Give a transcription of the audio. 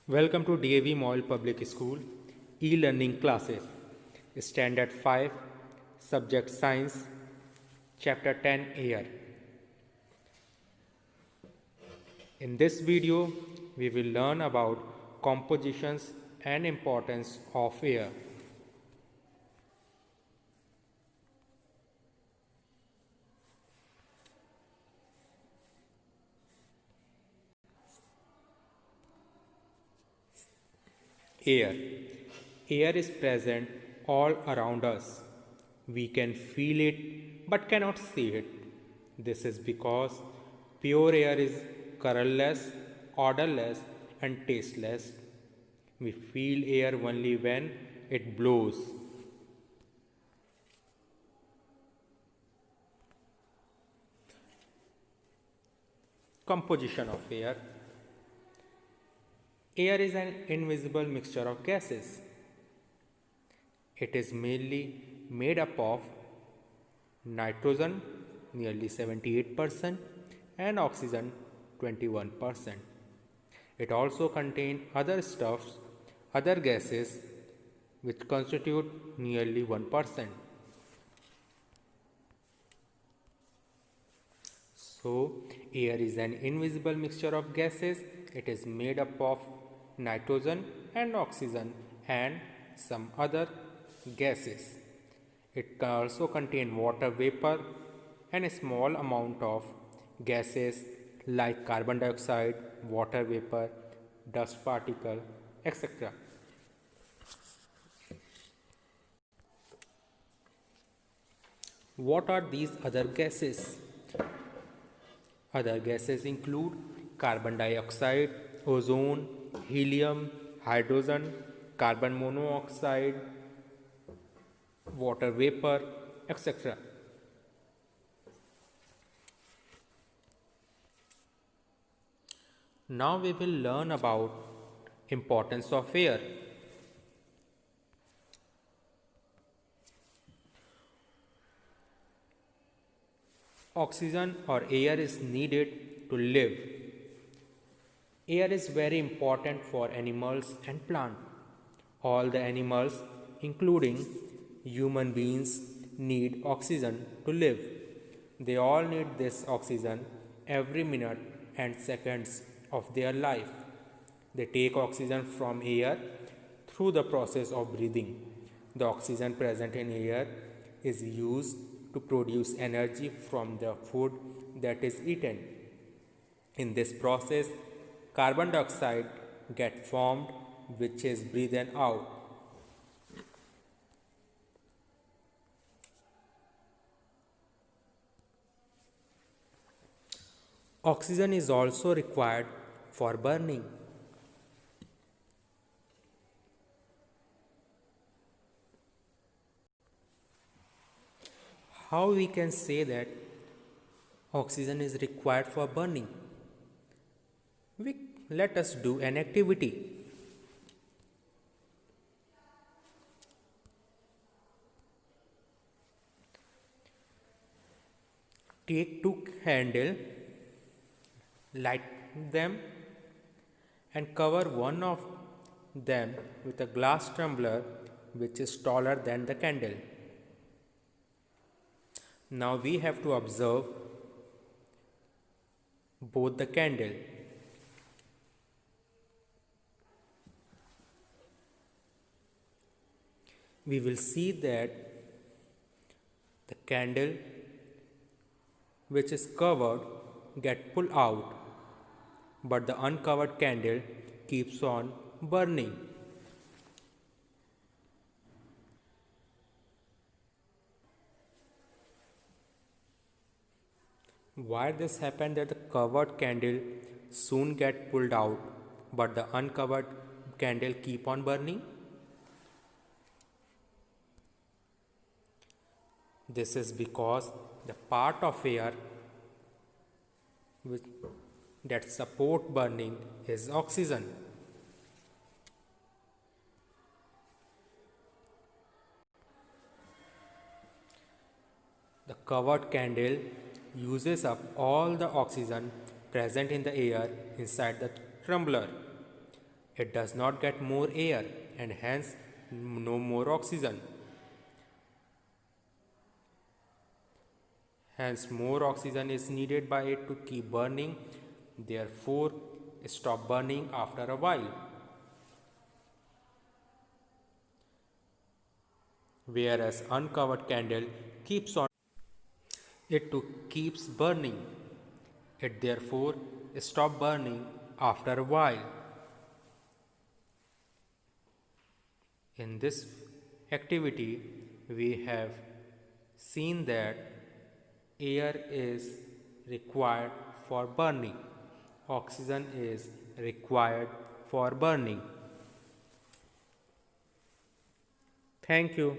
Welcome to DAV Model Public School e-learning classes. Standard 5, Subject Science, Chapter 10 Air. In this video, we will learn about compositions and importance of air. Air. Air is present all around us. We can feel it but cannot see it. This is because pure air is colorless, odorless, and tasteless. We feel air only when it blows. Composition of air. Air is an invisible mixture of gases. It is mainly made up of nitrogen, nearly 78%, and oxygen, 21%. It also contains other stuffs, other gases, which constitute nearly 1%. So, air is an invisible mixture of gases. It is made up of nitrogen and oxygen and some other gases. It can also contain water vapor and a small amount of gases like carbon dioxide, water vapor, dust particle, etc. What are these other gases? Other gases include carbon dioxide, ozone, helium, hydrogen, carbon monoxide, water vapor, etc. Now we will learn about importance of air. Oxygen or air is needed to live. Air is very important for animals and plants. All the animals, including human beings, need oxygen to live. They all need this oxygen every minute and seconds of their life. They take oxygen from air through the process of breathing. The oxygen present in air is used to produce energy from the food that is eaten. In this process, carbon dioxide gets formed, which is breathed out. Oxygen is also required for burning. How we can say that oxygen is required for burning? Let us do an activity. Take two candles, light them, and cover one of them with a glass tumbler which is taller than the candle. Now we have to observe both the candle. We will see that the candle which is covered get pulled out, but the uncovered candle keeps on burning. Why this happened that the covered candle soon get pulled out but the uncovered candle keep on burning? This is because the part of air that support burning is oxygen. The covered candle uses up all the oxygen present in the air inside the tumbler. It does not get more air and hence no more oxygen. Hence, more oxygen is needed by it to keep burning, therefore, stop burning after a while. Whereas uncovered candle keeps on it to keeps burning. It therefore stop burning after a while. In this activity, we have seen that air is required for burning, oxygen is required for burning. Thank you.